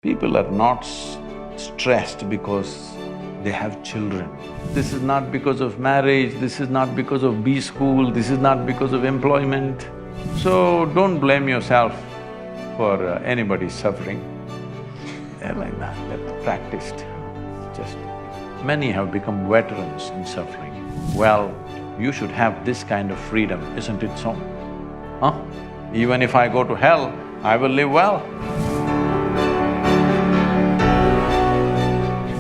People are not stressed because they have children. This is not because of marriage, this is not because of B school, this is not because of employment. So don't blame yourself for anybody's suffering. They're like that, they're practiced. Just… many have become veterans in suffering. Well, you should have this kind of freedom, isn't it so? Huh? Even if I go to hell, I will live well.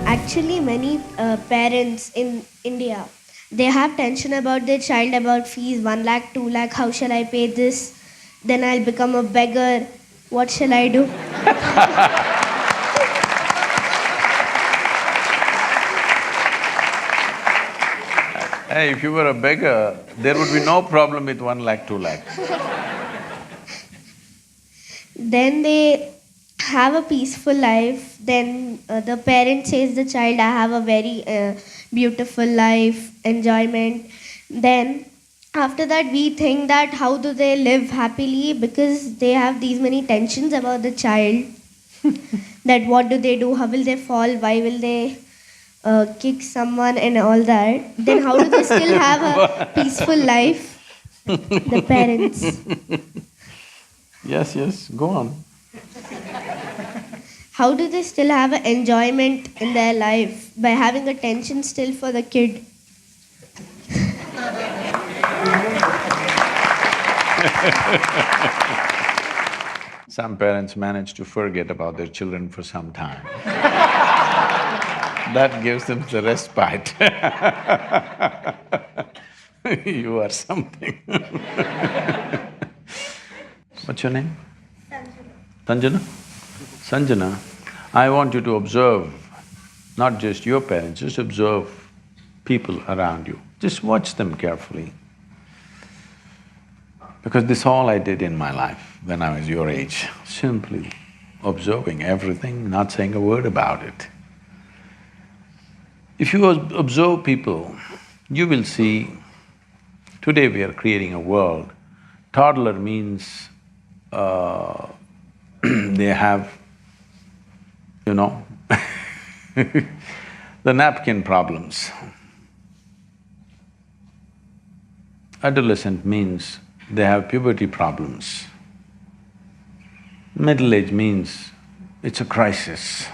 Actually, many parents in India, they have tension about their child, about fees, 1 lakh, 2 lakh, how shall I pay this? Then I'll become a beggar, what shall I do? Hey, if you were a beggar, there would be no problem with 1 lakh, 2 lakh. Then they have a peaceful life. Then the parent says the child, I have a very beautiful life, enjoyment. Then after that we think that how do they live happily, because they have these many tensions about the child. That what do they do, how will they fall, why will they kick someone and all that. Then how do they still have a peaceful life, the parents? Yes, go on. How do they still have an enjoyment in their life by having a tension still for the kid? Some parents manage to forget about their children for some time. That gives them the respite. You are something. What's your name? Sanjana? Sanjana, I want you to observe not just your parents, just observe people around you. Just watch them carefully. Because this all I did in my life when I was your age, simply observing everything, not saying a word about it. If you observe people, you will see, today we are creating a world. Toddler means they have, you know, the napkin problems. Adolescent means they have puberty problems. Middle age means it's a crisis.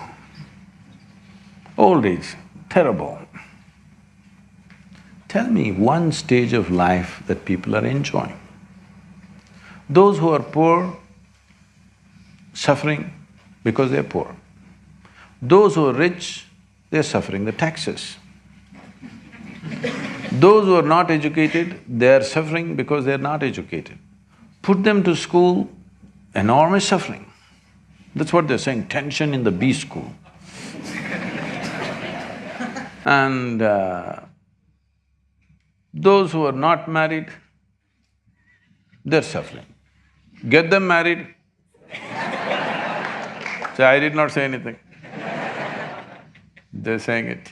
Old age, terrible. Tell me one stage of life that people are enjoying. Those who are poor, suffering because they're poor. Those who are rich, they're suffering the taxes. Those who are not educated, they're suffering because they're not educated. Put them to school, enormous suffering. That's what they're saying, tension in the B school. And those who are not married, they're suffering. Get them married. So I did not say anything. They're saying it.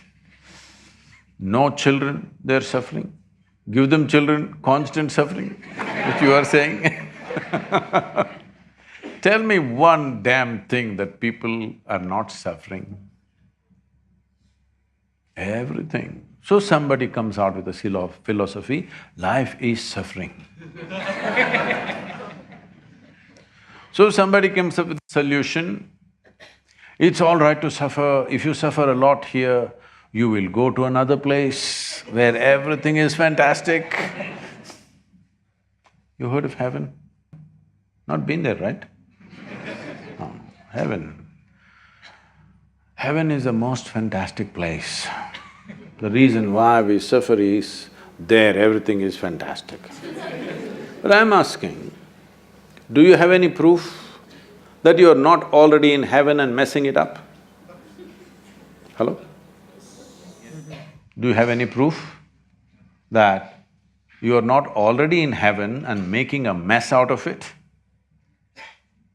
No children, they're suffering. Give them children, constant suffering, which you are saying. Tell me one damn thing that people are not suffering. Everything. So somebody comes out with a philosophy, life is suffering. So somebody comes up with a solution, it's all right to suffer. If you suffer a lot here, you will go to another place where everything is fantastic. You heard of heaven? Not been there, right? No, heaven. Heaven is the most fantastic place. The reason why we suffer is, there everything is fantastic. But I'm asking, do you have any proof that you are not already in heaven and messing it up? Hello? Do you have any proof that you are not already in heaven and making a mess out of it?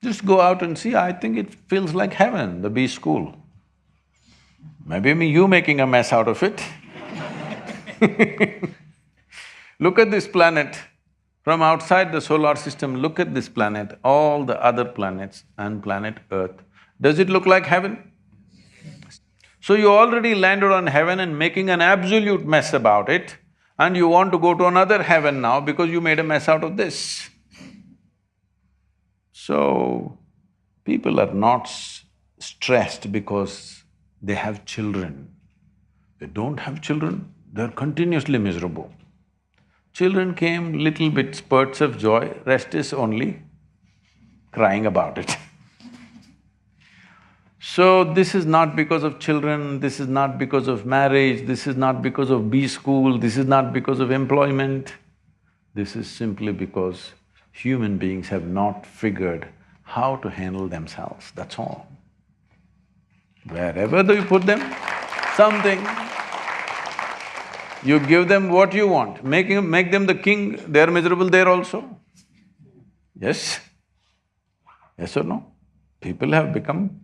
Just go out and see, I think it feels like heaven, the B school. Maybe you making a mess out of it. Look at this planet. From outside the solar system, look at this planet, all the other planets and planet Earth. Does it look like heaven? So you already landed on heaven and making an absolute mess about it, and you want to go to another heaven now because you made a mess out of this. So, people are not stressed because they have children. They don't have children, they're continuously miserable. Children came, little bit spurts of joy, rest is only crying about it. So this is not because of children, this is not because of marriage, this is not because of B school, this is not because of employment. This is simply because human beings have not figured how to handle themselves, that's all. Wherever you put them, something, you give them what you want, make them the king, they're miserable there also. Yes? Yes or no? People have become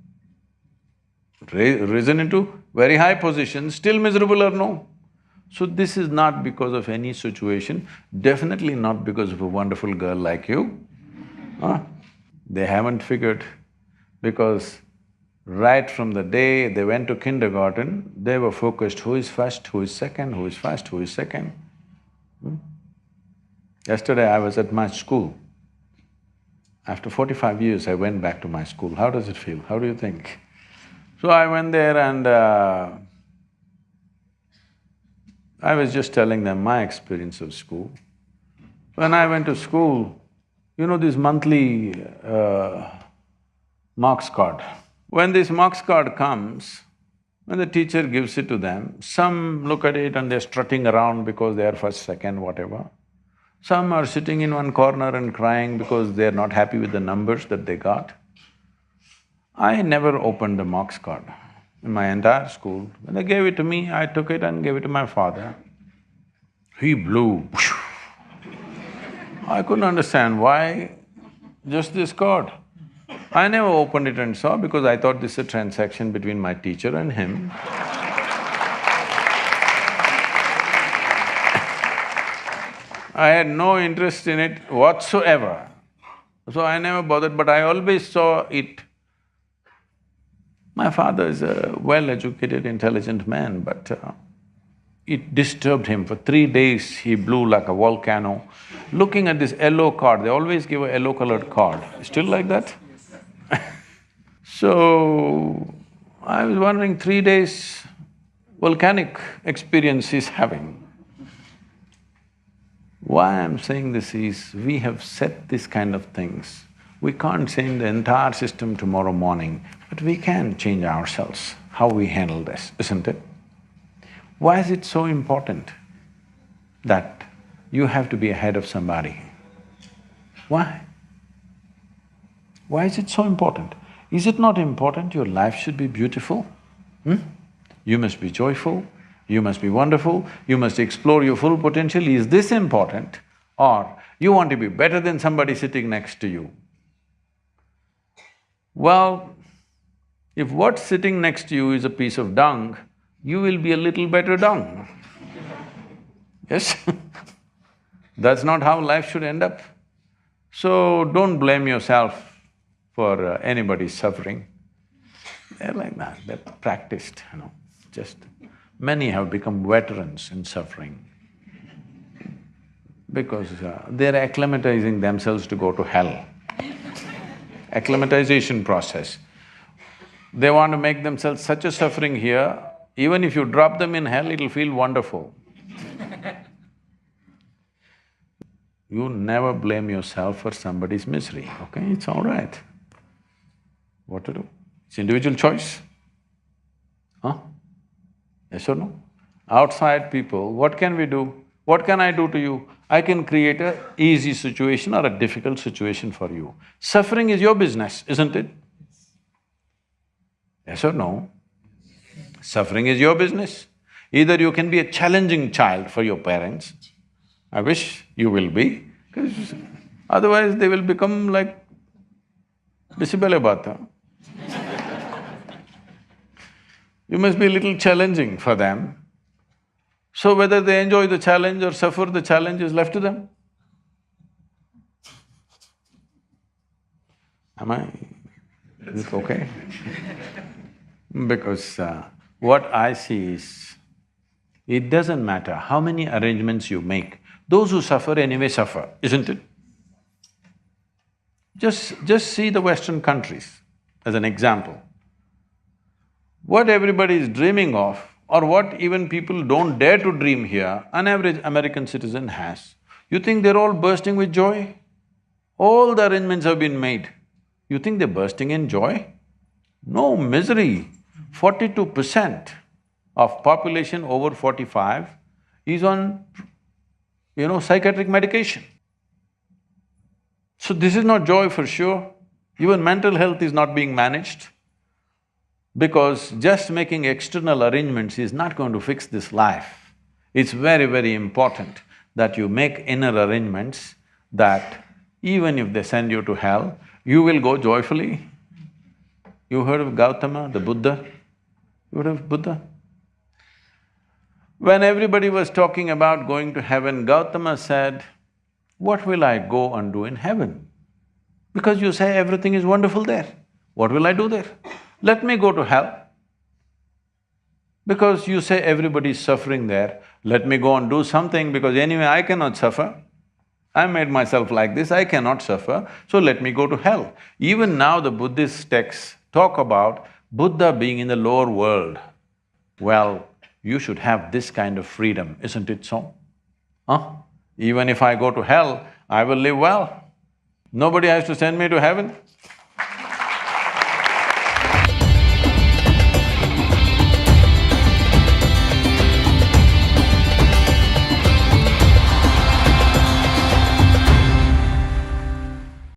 risen into very high positions, still miserable or no? So this is not because of any situation, definitely not because of a wonderful girl like you. They haven't figured, because right from the day they went to kindergarten, they were focused who is first, who is second, who is first, who is second. Yesterday I was at my school. After 45 years I went back to my school. How does it feel? How do you think? So I went there and I was just telling them my experience of school. When I went to school, you know this monthly marks card. When this marks card comes, when the teacher gives it to them, some look at it and they're strutting around because they are first, second, whatever. Some are sitting in one corner and crying because they're not happy with the numbers that they got. I never opened the marks card in my entire school. When they gave it to me, I took it and gave it to my father. He blew. I couldn't understand why just this card. I never opened it and saw because I thought this is a transaction between my teacher and him. I had no interest in it whatsoever. So I never bothered, but I always saw it. My father is a well-educated, intelligent man, but it disturbed him. For 3 days he blew like a volcano. Looking at this yellow card, they always give a yellow-colored card. Still like that? So, I was wondering, 3 days volcanic experience he's having. Why I'm saying this is, we have set this kind of things. We can't change the entire system tomorrow morning, but we can change ourselves, how we handle this, isn't it? Why is it so important that you have to be ahead of somebody? Why? Why is it so important? Is it not important your life should be beautiful? You must be joyful, you must be wonderful, you must explore your full potential. Is this important? Or you want to be better than somebody sitting next to you? Well, if what's sitting next to you is a piece of dung, you will be a little better dung. Yes? That's not how life should end up. So don't blame yourself for anybody's suffering. They're like that, they're practiced, just… Many have become veterans in suffering because they're acclimatizing themselves to go to hell. Acclimatization process. They want to make themselves such a suffering here, even if you drop them in hell, it'll feel wonderful. You never blame yourself for somebody's misery, okay? It's all right. What to do? It's individual choice. Huh? Yes or no? Outside people, what can we do? What can I do to you? I can create a easy situation or a difficult situation for you. Suffering is your business, isn't it? Yes or no? Suffering is your business. Either you can be a challenging child for your parents, I wish you will be, because otherwise they will become like Bisibale Bata. You must be a little challenging for them. So whether they enjoy the challenge or suffer the challenge is left to them. Am I Is it okay? Because what I see is, it doesn't matter how many arrangements you make, those who suffer anyway suffer, isn't it? Just see the Western countries as an example. What everybody is dreaming of, or what even people don't dare to dream here, an average American citizen has. You think they're all bursting with joy? All the arrangements have been made. You think they're bursting in joy? No, misery. 42% of population over 45 is on, psychiatric medication. So this is not joy for sure. Even mental health is not being managed, because just making external arrangements is not going to fix this life. It's very, very important that you make inner arrangements that even if they send you to hell, you will go joyfully. You heard of Gautama, the Buddha? You heard of Buddha? When everybody was talking about going to heaven, Gautama said, "What will I go and do in heaven? Because you say everything is wonderful there. What will I do there? Let me go to hell. Because you say everybody is suffering there, let me go and do something, because anyway I cannot suffer. I made myself like this, I cannot suffer, so let me go to hell." Even now the Buddhist texts talk about Buddha being in the lower world. Well, you should have this kind of freedom, isn't it so? Huh? Even if I go to hell, I will live well. Nobody has to send me to heaven.